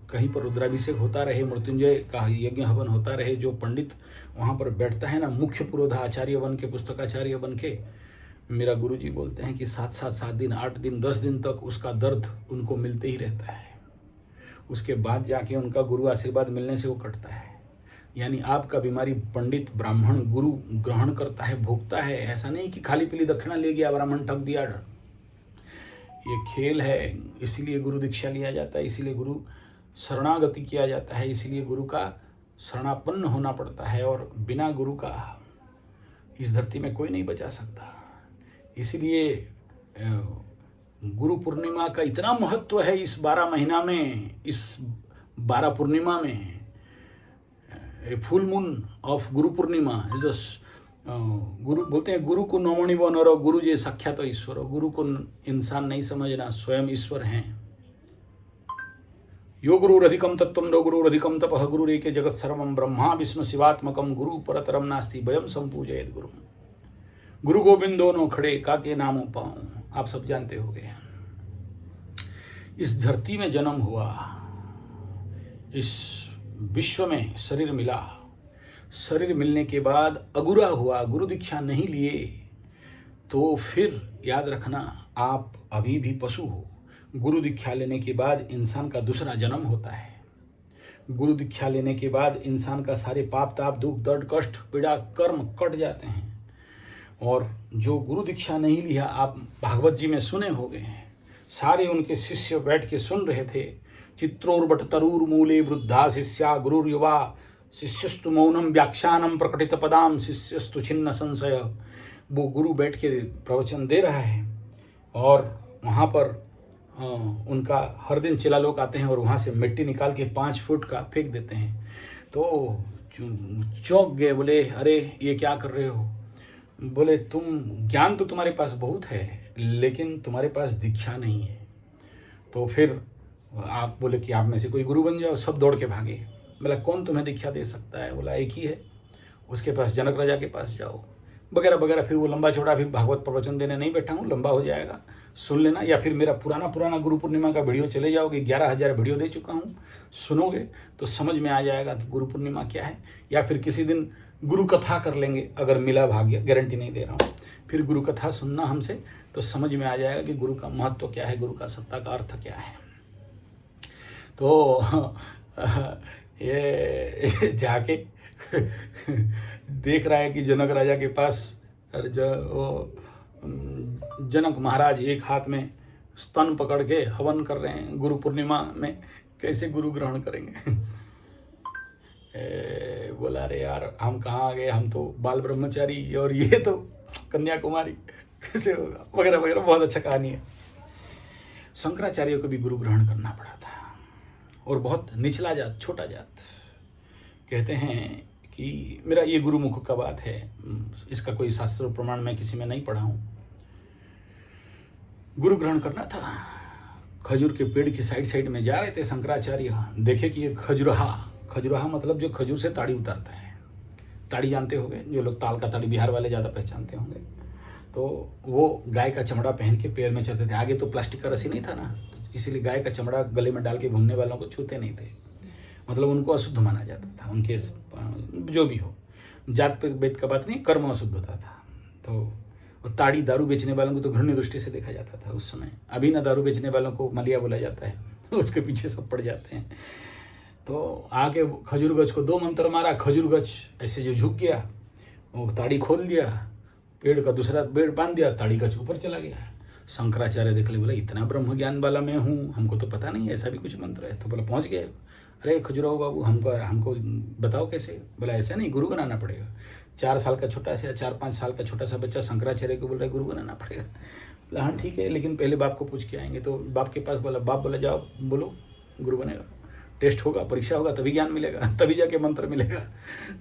कहीं पर रुद्राभिषेक होता रहे, मृत्युंजय का यज्ञ हवन होता रहे, जो पंडित वहाँ पर बैठता है ना, मुख्य पुरोधा आचार्य बन के, पुस्तकाचार्य बन के, मेरा गुरुजी बोलते हैं कि 7 दिन 8 दिन 10 दिन तक उसका दर्द उनको मिलते ही रहता है। उसके बाद जाके उनका गुरु आशीर्वाद मिलने से वो कटता है। यानी आपका बीमारी पंडित ब्राह्मण गुरु ग्रहण करता है, भोगता है। ऐसा नहीं कि खाली पीली दक्षिणा ले गया, ब्राह्मण ठग दिया। ये खेल है, इसीलिए गुरु दीक्षा लिया जाता है, इसीलिए गुरु शरणागति किया जाता है, इसीलिए गुरु का शरणापन्न होना पड़ता है। और बिना गुरु का इस धरती में कोई नहीं बचा सकता। इसीलिए गुरु पूर्णिमा का इतना महत्व है इस 12 महीना में, इस 12 पूर्णिमा में। A full moon of Guru Purnima is the गुरु बोलते हैं, गुरु को नमणि व नर, गुरु जे साक्षात ईश्वर। गुरु को इंसान नहीं समझना, स्वयं ईश्वर हैं। यो गुरुरधिकम तत्वम नो गुरुरधिकम तपः, गुरुरेके जगत सर्वम ब्रह्मा विष्णु शिवात्मकम, गुरु परतरम नास्ति वयम संपूजयेत गुरु। गुरु गोविंद दोनों खड़े काके नामों पाऊं, आप सब जानते होंगे। इस धरती में जन्म हुआ, इस विश्व में शरीर मिला, शरीर मिलने के बाद अगुरा हुआ, गुरु दीक्षा नहीं लिए तो फिर याद रखना आप अभी भी पशु हो। गुरु दीक्षा लेने के बाद इंसान का दूसरा जन्म होता है। गुरु दीक्षा लेने के बाद इंसान का सारे पाप ताप दुख दर्द कष्ट पीड़ा कर्म कट जाते हैं। और जो गुरु दीक्षा नहीं लिया, आप भागवत जी में सुने होंगे, सारे उनके शिष्य बैठ के सुन रहे थे। चित्रोर्बट तरूर मूले वृद्धा शिष्या गुरुर्युवा, शिष्यस्तु मौनम व्याख्यानम प्रकटित पदाम, शिष्यस्तु छिन्न संशय। वो गुरु बैठ के प्रवचन दे रहा है और वहाँ पर उनका हर दिन चेला लोग आते हैं और वहाँ से मिट्टी निकाल के 5 फुट का फेंक देते हैं। तो चौंक गए, बोले अरे ये क्या कर रहे हो? बोले तुम, ज्ञान तो तुम्हारे पास बहुत है लेकिन तुम्हारे पास दीक्षा नहीं है। तो फिर आप बोले कि आप में से कोई गुरु बन जाओ। सब दौड़ के भागे। बोला कौन तुम्हें दीक्षा दे सकता है? बोला एक ही है, उसके पास, जनक राजा के पास जाओ, वगैरह वगैरह। फिर वो लंबा चौड़ा, अभी भागवत प्रवचन देने नहीं बैठा हूँ, लंबा हो जाएगा। सुन लेना, या फिर मेरा पुराना गुरु पूर्णिमा का वीडियो चले जाओगे, 11,000 वीडियो दे चुका हूँ, सुनोगे तो समझ में आ जाएगा कि गुरु पूर्णिमा क्या है। या फिर किसी दिन गुरु कथा कर लेंगे, अगर मिला भाग्य, गारंटी नहीं दे रहा हूँ। फिर गुरु कथा सुनना हमसे, तो समझ में आ जाएगा कि गुरु का महत्व क्या है, गुरु का सत्ता का अर्थ क्या है। तो ये जाके देख रहा है कि जनक राजा के पास जनक महाराज एक हाथ में स्तन पकड़ के हवन कर रहे हैं। गुरु पूर्णिमा में कैसे गुरु ग्रहण करेंगे? बोला अरे यार हम कहाँ आ गए, हम तो बाल ब्रह्मचारी और ये तो कन्याकुमारी, कैसे होगा, वगैरह वगैरह। बहुत अच्छा कहानी है। शंकराचार्य को भी गुरु ग्रहण करना पड़ा था, और बहुत निचला जात, छोटा जात। कहते हैं कि मेरा ये गुरुमुख का बात है, इसका कोई शास्त्र प्रमाण मैं किसी में नहीं पढ़ा हूँ। गुरु ग्रहण करना था, खजूर के पेड़ के साइड में जा रहे थे शंकराचार्य। देखे कि ये खजुराहा मतलब जो खजूर से ताड़ी उतारता है। ताड़ी जानते होंगे, जो लोग ताल का ताड़ी बिहार वाले ज़्यादा पहचानते होंगे। तो वो गाय का चमड़ा पहन के पैर में चलते थे। आगे तो प्लास्टिक का रस्सी नहीं था ना, तो इसीलिए गाय का चमड़ा गले में डाल के घूमने वालों को छूते नहीं थे, मतलब उनको अशुद्ध माना जाता था। उनके जो भी हो, जात पे वेद का बात नहीं, कर्म अशुद्ध होता था। तो ताड़ी दारू बेचने वालों को तो घृण्य दृष्टि से देखा जाता था उस समय। अभी ना दारू बेचने वालों को मलिया बोला जाता है, उसके पीछे सब पड़ जाते हैं। तो आके खजूर गछ को 2 मंत्र मारा, खजूर गछ ऐसे जो झुक गया, वो ताड़ी खोल दिया, पेड़ का दूसरा पेड़ बांध दिया, ताड़ी गछ ऊपर चला गया। शंकराचार्य देख ले, बोला इतना ब्रह्म ज्ञान वाला मैं हूँ, हमको तो पता नहीं ऐसा भी कुछ मंत्र है। तो बोला पहुँच गए। अरे खजुराहो बाबू हमको बताओ कैसे? बोला ऐसा नहीं, गुरु बनाना पड़ेगा। 4 साल का छोटा सा, 4-5 साल का छोटा सा बच्चा शंकराचार्य को बोल रहा है गुरु बनाना पड़ेगा। बोला हाँ ठीक है, लेकिन पहले बाप को पूछ के आएंगे। तो बाप के पास बोला, बाप बोला जाओ बोलो गुरु बनेगा, टेस्ट होगा, परीक्षा होगा, तभी ज्ञान मिलेगा, तभी जाके मंत्र मिलेगा।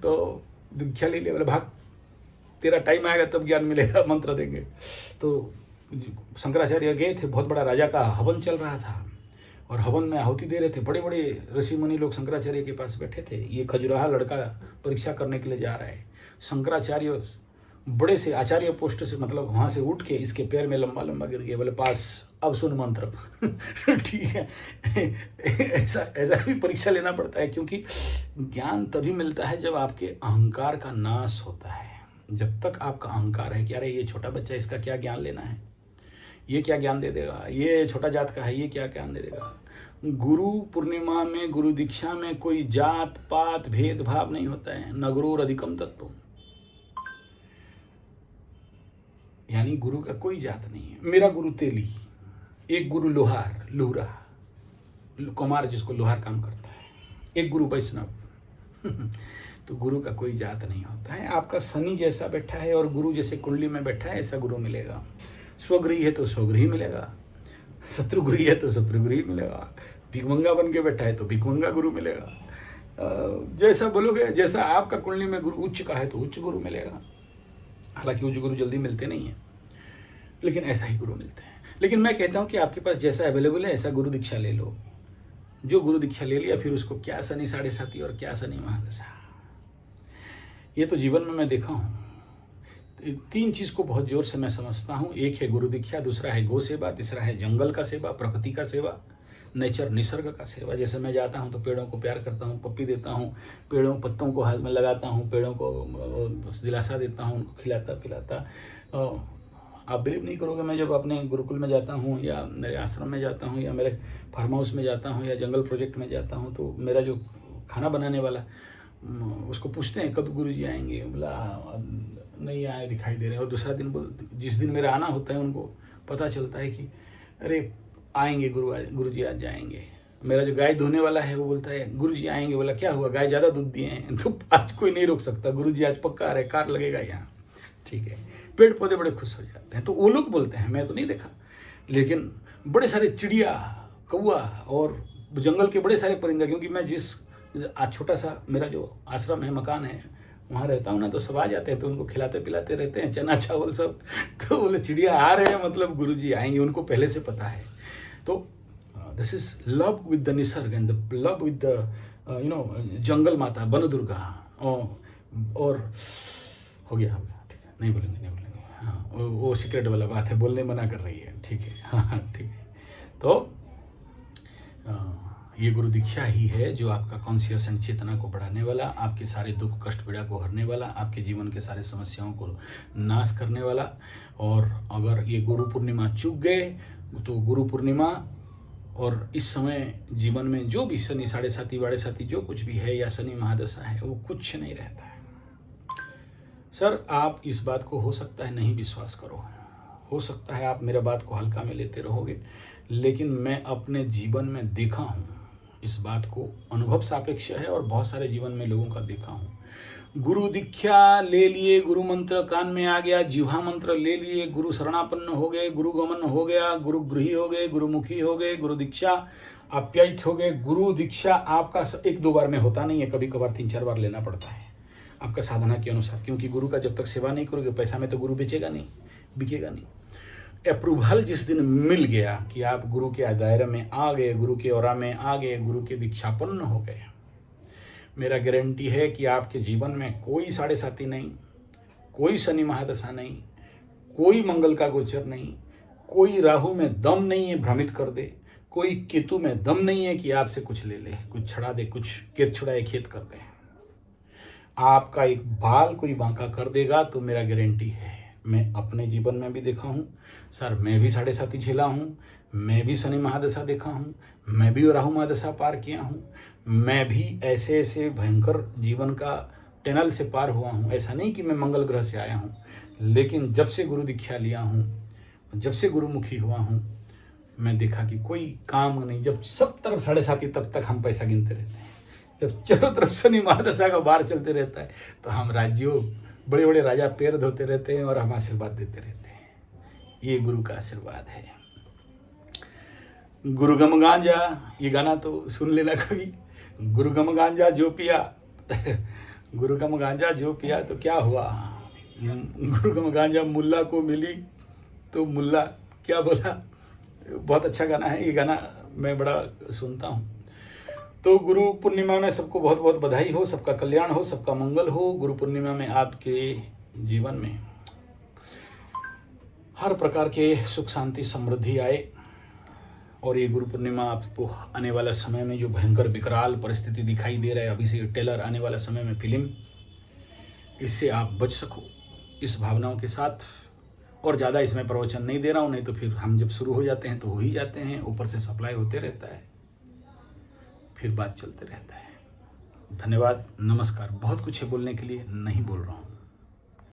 तो दीक्षा ले लिया। बोला भाग, तेरा टाइम आएगा तब ज्ञान मिलेगा, मंत्र देंगे। तो शंकराचार्य गए थे, बहुत बड़ा राजा का हवन चल रहा था, और हवन में आहुति दे रहे थे। बड़े बड़े ऋषि मुनि लोग शंकराचार्य के पास बैठे थे। ये खजुराहा लड़का परीक्षा करने के लिए जा रहा है। शंकराचार्य बड़े से आचार्य पोस्ट से, मतलब वहाँ से उठ के इसके पैर में लंबा लंबा गिर गया। बोले पास, अब सुन मंत्र। ठीक है, ऐसा भी परीक्षा लेना पड़ता है, क्योंकि ज्ञान तभी मिलता है जब आपके अहंकार का नाश होता है। जब तक आपका अहंकार है कि अरे ये छोटा बच्चा, इसका क्या ज्ञान लेना है, ये क्या ज्ञान दे देगा, ये छोटा जात का है, ये क्या ज्ञान दे देगा। गुरु पूर्णिमा में, गुरु दीक्षा में कोई जात पात भेदभाव नहीं होता है। न गुरुर अधिकम तत्व, यानी गुरु का कोई जात नहीं है। मेरा गुरु तेली, एक गुरु लोहार, लूरा कुमार जिसको लोहार काम करता है, एक गुरु वैष्णव। तो गुरु का कोई जात नहीं होता है। आपका शनि जैसा बैठा है और गुरु जैसे कुंडली में बैठा है, ऐसा गुरु मिलेगा। स्वगृही है तो स्वगृही मिलेगा, शत्रुगृही है तो शत्रुगृही मिलेगा, भिखमंगा बन के बैठा है तो भिखमंगा गुरु मिलेगा। जैसा बोलोगे, जैसा आपका कुंडली में गुरु उच्च का है तो उच्च गुरु मिलेगा। हालांकि उच्च गुरु जल्दी मिलते नहीं हैं, लेकिन ऐसा ही गुरु मिलते हैं। लेकिन मैं कहता हूँ कि आपके पास जैसा अवेलेबल है ऐसा गुरु दीक्षा ले लो। जो गुरु दीक्षा ले लिया, फिर उसको क्या शनि 7.5 और क्या शनि महादशा। ये तो जीवन में मैं देखा हूँ। 3 चीज़ को बहुत जोर से मैं समझता हूँ। एक है गुरु दीक्षा, दूसरा है गौ सेवा, तीसरा है जंगल का सेवा, प्रकृति का सेवा, नेचर निसर्ग का सेवा। जैसे मैं जाता हूँ तो पेड़ों को प्यार करता हूँ, पप्पी देता हूँ, पेड़ों पत्तों को हाथ में लगाता हूँ, पेड़ों को दिलासा देता हूँ, उनको खिलाता पिलाता। आप बिलीव नहीं करोगे, मैं जब अपने गुरुकुल में जाता हूँ या मेरे आश्रम में जाता हूँ या मेरे फार्म हाउस में जाता हूँ या जंगल प्रोजेक्ट में जाता हूँ, तो मेरा जो खाना बनाने वाला, उसको पूछते हैं कब गुरुजी आएंगे। बोला नहीं आए, दिखाई दे रहे हैं। और दूसरा दिन जिस दिन मेरा आना होता है, उनको पता चलता है कि अरे आएंगे गुरुजी आज जाएंगे। मेरा जो गाय धोने वाला है वो बोलता है गुरुजी आएंगे। बोला क्या हुआ, गाय ज़्यादा दूध दिए हैं तो आज कोई नहीं रोक सकता, गुरुजी आज पक्का आ रहे, कार लगेगा यहाँ। ठीक है, पेड़ पौधे बड़े खुश हो जाते हैं। तो वो लोग बोलते हैं, मैं तो नहीं देखा, लेकिन बड़े सारे चिड़िया, कौआ और जंगल के बड़े सारे परिंदे, क्योंकि मैं जिस छोटा सा मेरा जो आश्रम है, मकान है, वहाँ रहता हूँ ना, तो सब आ जाते हैं, तो उनको खिलाते पिलाते रहते हैं, चना चावल सब। तो बोले चिड़िया आ रहे हैं मतलब गुरुजी आएंगे, उनको पहले से पता है। तो this is love with the Nisarga and the love with the jungle माता वन दुर्गा। और हो गया ठीक है, नहीं बोलेंगे। हाँ, वो सीक्रेट वाला बात है, बोलने मना कर रही है, ठीक है। हाँ ठीक है। तो ये गुरु दीक्षा ही है जो आपका कॉन्शियस एंड चेतना को बढ़ाने वाला, आपके सारे दुख कष्ट पीड़ा को हरने वाला, आपके जीवन के सारे समस्याओं को नाश करने वाला। और अगर ये गुरु पूर्णिमा चूक गए तो गुरु पूर्णिमा और इस समय जीवन में जो भी शनि साढ़े साथी बाढ़े साथी जो कुछ भी है या शनि महादशा है वो कुछ नहीं रहता है। सर आप इस बात को हो सकता है नहीं विश्वास करो, हो सकता है आप मेरा बात को हल्का में लेते रहोगे, लेकिन मैं अपने जीवन में देखा हूँ इस बात को, अनुभव सापेक्ष है और बहुत सारे जीवन में लोगों का देखा हूँ। गुरु दीक्षा ले लिए, गुरु मंत्र कान में आ गया, जिह्वा मंत्र ले लिए, गुरु शरणापन्न हो गए, गुरु गमन हो गया, गुरु गृही हो गए, गुरुमुखी हो गए, गुरु दीक्षा आप्यायित हो गए। गुरु दीक्षा आपका एक दो बार में होता नहीं है, कभी कभार 3-4 बार लेना पड़ता है आपका साधना के अनुसार, क्योंकि गुरु का जब तक सेवा नहीं करोगे पैसा में तो गुरु बेचेगा नहीं, बिकेगा नहीं। अप्रूवल जिस दिन मिल गया कि आप गुरु के दायरे में आ गए, गुरु के औरा में आ गए, गुरु के दीक्षापन्न हो गए, मेरा गारंटी है कि आपके जीवन में कोई साढ़े साथी नहीं, कोई शनि महादशा नहीं, कोई मंगल का गोचर नहीं, कोई राहु में दम नहीं है भ्रमित कर दे, कोई केतु में दम नहीं है कि आपसे कुछ ले ले, कुछ छड़ा दे, कुछ खेत छुड़ाए खेत कर दे। आपका एक बाल कोई बांका कर देगा तो मेरा गारंटी है, मैं अपने जीवन में भी देखा हूँ सर, मैं भी साढ़े साथी झेला हूँ, मैं भी शनि महादशा देखा हूँ, मैं भी राहु महादशा पार किया हूँ, मैं भी ऐसे ऐसे भयंकर जीवन का टनल से पार हुआ हूँ। ऐसा नहीं कि मैं मंगल ग्रह से आया हूँ, लेकिन जब से गुरु दीक्षा लिया हूँ, जब से गुरुमुखी हुआ हूँ, मैं देखा कि कोई काम नहीं। जब सब तरफ साढ़े साथी तब तक हम पैसा गिनते रहते हैं, जब चारों तरफ शनि महादशा का बार चलते रहता है तो हम राज्यों बड़े बड़े राजा पैर धोते रहते हैं और हम आशीर्वाद देते रहते हैं। ये गुरु का आशीर्वाद है। गुरुगम गांजा, ये गाना तो सुन लेना कभी। गुरुगम गांजा जो पिया गुरुगम गांजा जो पिया तो क्या हुआ, गुरुगम गांजा मुल्ला को मिली तो मुल्ला क्या बोला। बहुत अच्छा गाना है, ये गाना मैं बड़ा सुनता हूँ। तो गुरु पूर्णिमा में सबको बहुत बहुत बधाई हो, सबका कल्याण हो, सबका मंगल हो। गुरु पूर्णिमा में आपके जीवन में हर प्रकार के सुख शांति समृद्धि आए। और ये गुरु पूर्णिमा आपको आने वाला समय में जो भयंकर विकराल परिस्थिति दिखाई दे रहा है अभी से टेलर आने वाला समय में फिल्म, इससे आप बच सको, इस भावनाओं के साथ। और ज़्यादा इसमें प्रवचन नहीं दे रहा हूँ, नहीं तो फिर हम जब शुरू हो जाते हैं तो हो ही जाते हैं, ऊपर से सप्लाई होते रहता है, फिर बात चलते रहता है। धन्यवाद, नमस्कार। बहुत कुछ है बोलने के लिए, नहीं बोल रहा हूँ।